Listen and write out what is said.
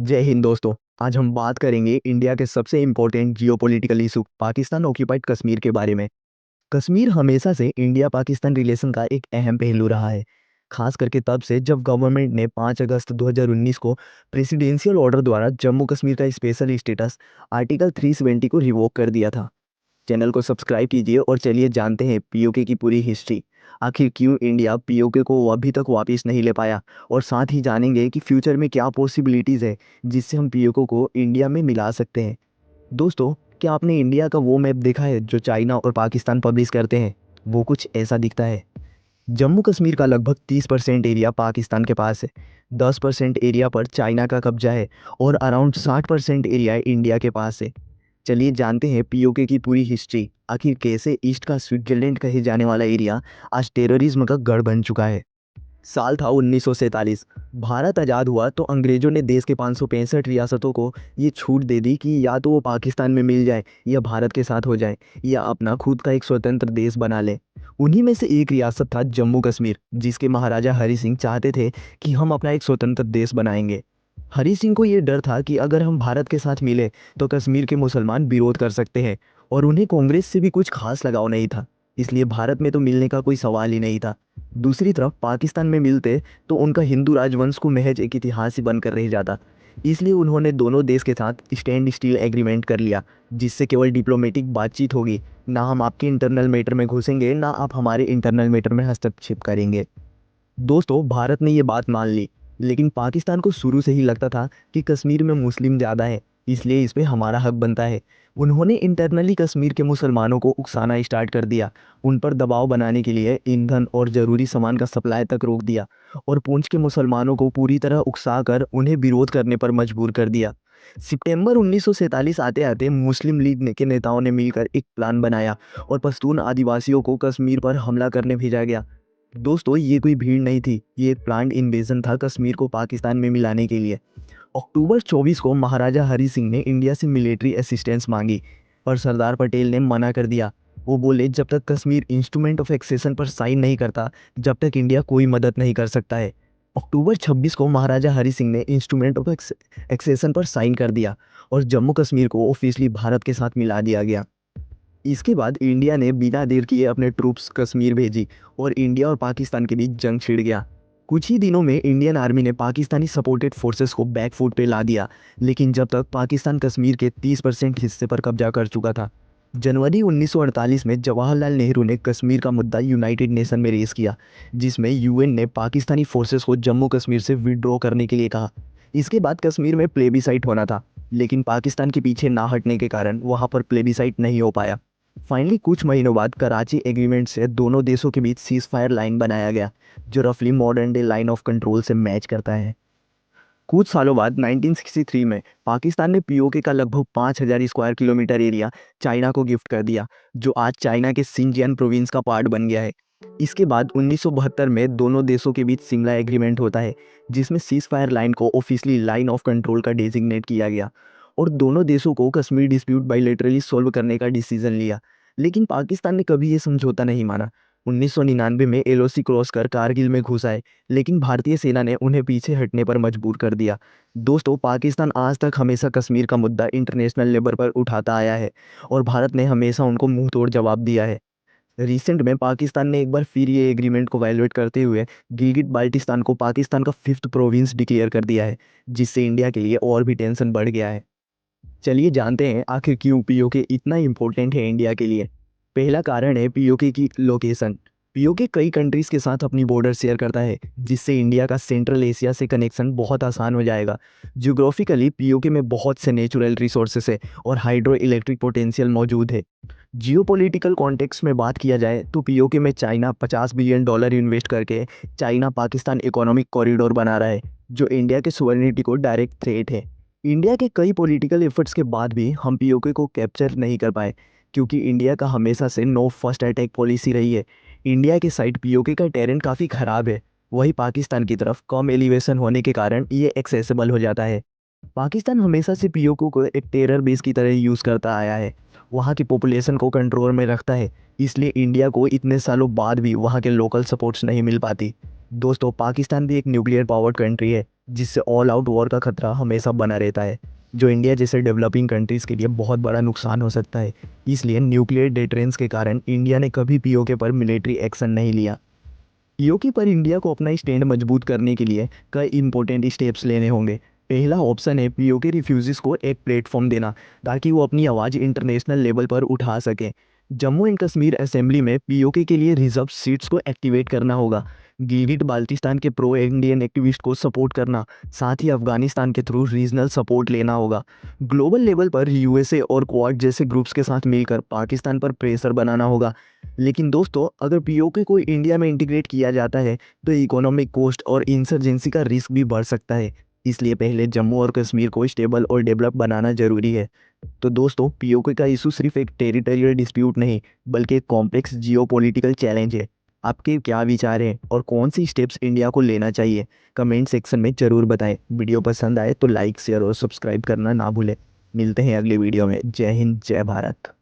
जय हिंद दोस्तों। आज हम बात करेंगे इंडिया के सबसे important geopolitical issue Pakistan occupied Kashmir के बारे में। कश्मीर हमेशा से इंडिया पाकिस्तान रिलेशन का एक अहम पहलू रहा है, खास करके तब से जब गवर्नमेंट ने 5 अगस्त 2019 को प्रेसिडेंशियल ऑर्डर द्वारा जम्मू कश्मीर का स्पेशल स्टेटस आर्टिकल 370 को रिवोक कर दिया था। चैनल को सब्सक्राइब कीजिए और चलिए जानते हैं पीओके की पूरी हिस्ट्री। आखिर क्यों इंडिया पीओके को अभी तक वापस नहीं ले पाया, और साथ ही जानेंगे कि फ्यूचर में क्या पॉसिबिलिटीज़ है जिससे हम पीओके को इंडिया में मिला सकते हैं। दोस्तों, क्या आपने इंडिया का वो मैप देखा है जो चाइना और पाकिस्तान पब्लिश करते हैं? वो कुछ ऐसा दिखता है। जम्मू कश्मीर का लगभग 30% एरिया पाकिस्तान के पास है, 10% एरिया पर चाइना का कब्जा है और अराउंड 60% एरिया इंडिया के पास है। चलिए जानते हैं पीओके की पूरी हिस्ट्री। आखिर कैसे ईस्ट का स्विट्जरलैंड कहे जाने वाला एरिया आज टेररिज्म का गढ़ बन चुका है। साल था 1947। भारत आज़ाद हुआ तो अंग्रेज़ों ने देश के 565 रियासतों को ये छूट दे दी कि या तो वो पाकिस्तान में मिल जाए या भारत के साथ हो जाए या अपना खुद का एक स्वतंत्र देश बना ले। उन्हीं में से एक रियासत था जम्मू कश्मीर, जिसके महाराजा हरि सिंह चाहते थे कि हम अपना एक स्वतंत्र देश बनाएंगे। हरि सिंह को ये डर था कि अगर हम भारत के साथ मिले तो कश्मीर के मुसलमान विरोध कर सकते हैं, और उन्हें कांग्रेस से भी कुछ खास लगाव नहीं था, इसलिए भारत में तो मिलने का कोई सवाल ही नहीं था। दूसरी तरफ पाकिस्तान में मिलते तो उनका हिंदू राजवंश को महज एक इतिहास ही बनकर रह जाता। इसलिए उन्होंने दोनों देश के साथ स्टैंड स्टील एग्रीमेंट कर लिया, जिससे केवल डिप्लोमेटिक बातचीत होगी। ना हम आपके इंटरनल मैटर में घुसेंगे, ना आप हमारे इंटरनल मैटर में हस्तक्षेप करेंगे। दोस्तों, भारत ने ये बात मान ली, लेकिन पाकिस्तान को शुरू से ही लगता था कि कश्मीर में मुस्लिम ज़्यादा है, इसलिए इस पे हमारा हक बनता है। उन्होंने इंटरनली कश्मीर के मुसलमानों को उकसाना स्टार्ट कर दिया। उन पर दबाव बनाने के लिए ईंधन और ज़रूरी सामान का सप्लाई तक रोक दिया और पूंछ के मुसलमानों को पूरी तरह उकसा कर उन्हें विरोध करने पर मजबूर कर दिया। सितंबर 1947 आते आते मुस्लिम लीग के नेताओं ने मिलकर एक प्लान बनाया और पश्तून आदिवासियों को कश्मीर पर हमला करने भेजा गया। दोस्तों, ये कोई भीड़ नहीं थी, ये एक प्लान्ड इन्वेजन था कश्मीर को पाकिस्तान में मिलाने के लिए। अक्टूबर 24 को महाराजा हरि सिंह ने इंडिया से मिलिट्री असिस्टेंस मांगी, पर सरदार पटेल ने मना कर दिया। वो बोले जब तक कश्मीर इंस्ट्रूमेंट ऑफ एक्सेशन पर साइन नहीं करता, जब तक इंडिया कोई मदद नहीं कर सकता है। अक्टूबर 26 को महाराजा हरि सिंह ने इंस्ट्रूमेंट ऑफ एक्सेशन पर साइन कर दिया और जम्मू कश्मीर को ऑफिशियली भारत के साथ मिला दिया गया। इसके बाद इंडिया ने बिना देर किए अपने ट्रूप्स कश्मीर भेजी और इंडिया और पाकिस्तान के बीच जंग छिड़ गया। कुछ ही दिनों में इंडियन आर्मी ने पाकिस्तानी सपोर्टेड फोर्सेस को बैकफुट पे ला दिया, लेकिन जब तक पाकिस्तान कश्मीर के 30% हिस्से पर कब्जा कर चुका था। जनवरी 1948 में जवाहरलाल नेहरू ने कश्मीर का मुद्दा यूनाइटेड नेशन में रेस किया, जिसमें यूएन ने पाकिस्तानी फोर्सेस को जम्मू कश्मीर से विड्रॉ करने के लिए कहा। इसके बाद कश्मीर में प्लेबिसाइट होना था, लेकिन पाकिस्तान के पीछे ना हटने के कारण वहां पर प्लेबिसाइट नहीं हो पाया। फाइनली कुछ महीनों बाद कराची एग्रीमेंट से दोनों देशों के बीच सीज फायर लाइन बनाया गया, जो रफली modern day line of control से मैच करता है। कुछ सालों बाद 1963 में पाकिस्तान ने पीओके का लगभग 5000 स्क्वायर किलोमीटर एरिया चाइना को गिफ्ट कर दिया, जो आज चाइना के सिंजियान प्रोविंस का पार्ट बन गया है। इसके बाद 1972 में दोनों देशों के बीच सिमला एग्रीमेंट होता है, जिसमें सीज फायर लाइन को ऑफिशियली लाइन ऑफ कंट्रोल का डेजिग्नेट किया गया और दोनों देशों को कश्मीर डिस्प्यूट बाइलेटरली सॉल्व करने का डिसीजन लिया। लेकिन पाकिस्तान ने कभी ये समझौता नहीं माना। 1999 में एलओसी क्रॉस कर कारगिल में घुस आए, लेकिन भारतीय सेना ने उन्हें पीछे हटने पर मजबूर कर दिया। दोस्तों, पाकिस्तान आज तक हमेशा कश्मीर का मुद्दा इंटरनेशनल लेवल पर उठाता आया है और भारत ने हमेशा उनको मुंह तोड़ जवाब दिया है। रिसेंट में पाकिस्तान ने एक बार फिर ये एग्रीमेंट को वायलेट करते हुए गिलगिट बाल्टिस्तान को पाकिस्तान का 5th प्रोविंस डिक्लेयर कर दिया है, जिससे इंडिया के लिए और भी टेंशन बढ़ गया है। चलिए जानते हैं आखिर क्यों पीओके इतना इम्पोर्टेंट है इंडिया के लिए। पहला कारण है पीओके की लोकेशन। पीओके कई कंट्रीज़ के साथ अपनी बॉर्डर शेयर करता है, जिससे इंडिया का सेंट्रल एशिया से कनेक्शन बहुत आसान हो जाएगा। ज्योग्राफिकली पीओके में बहुत से नेचुरल रिसोर्सेस है और हाइड्रो इलेक्ट्रिक पोटेंशियल मौजूद है। जियोपॉलिटिकल कॉन्टेक्स्ट में बात किया जाए तो पीओके में चाइना $50 बिलियन इन्वेस्ट करके चाइना पाकिस्तान इकोनॉमिक कॉरिडोर बना रहा है, जो इंडिया के सोवरेनिटी को डायरेक्ट थ्रेट है। इंडिया के कई पॉलिटिकल एफर्ट्स के बाद भी हम पीओके को कैप्चर नहीं कर पाए, क्योंकि इंडिया का हमेशा से नो फर्स्ट अटैक पॉलिसी रही है। इंडिया के साइड पीओके का टेरेन काफ़ी ख़राब है, वही पाकिस्तान की तरफ कम एलिवेशन होने के कारण ये एक्सेसिबल हो जाता है। पाकिस्तान हमेशा से पीओके को एक टेरर बेस की तरह यूज़ करता आया है, वहाँ की पॉपुलेशन को कंट्रोल में रखता है, इसलिए इंडिया को इतने सालों बाद भी वहाँ के लोकल सपोर्ट्स नहीं मिल पाती। दोस्तों, पाकिस्तान भी एक न्यूक्लियर पावर्ड कंट्री है, जिससे ऑल आउट वॉर का खतरा हमेशा बना रहता है, जो इंडिया जैसे डेवलपिंग कंट्रीज़ के लिए बहुत बड़ा नुकसान हो सकता है। इसलिए न्यूक्लियर डिटरेंस के कारण इंडिया ने कभी पीओके पर मिलिट्री एक्शन नहीं लिया। पीओके पर इंडिया को अपना स्टैंड मजबूत करने के लिए कई इंपॉर्टेंट स्टेप्स लेने होंगे। पहला ऑप्शन है पीओके रिफ्यूजीज को एक प्लेटफॉर्म देना, ताकि वो अपनी आवाज़ इंटरनेशनल लेवल पर उठा सकें। जम्मू एंड कश्मीर असेंबली में पीओके के लिए रिजर्व सीट्स को एक्टिवेट करना होगा। गिलगिट बाल्टिस्तान के प्रो इंडियन एक्टिविस्ट को सपोर्ट करना, साथ ही अफगानिस्तान के थ्रू रीजनल सपोर्ट लेना होगा। ग्लोबल लेवल पर यूएसए और क्वाड जैसे ग्रुप्स के साथ मिलकर पाकिस्तान पर प्रेशर बनाना होगा। लेकिन दोस्तों, अगर पीओके को इंडिया में इंटीग्रेट किया जाता है तो इकोनॉमिक कॉस्ट और इंसर्जेंसी का रिस्क भी बढ़ सकता है। इसलिए पहले जम्मू और कश्मीर को स्टेबल और डेवलप बनाना जरूरी है। तो दोस्तों, पीओके का इशू सिर्फ एक टेरिटोरियल डिस्प्यूट नहीं, बल्कि एक कॉम्प्लेक्स जियोपॉलिटिकल चैलेंज है। आपके क्या विचार हैं और कौन सी स्टेप्स इंडिया को लेना चाहिए? कमेंट सेक्शन में ज़रूर बताएं। वीडियो पसंद आए तो लाइक, शेयर और सब्सक्राइब करना ना भूलें। मिलते हैं अगले वीडियो में। जय हिंद, जय भारत।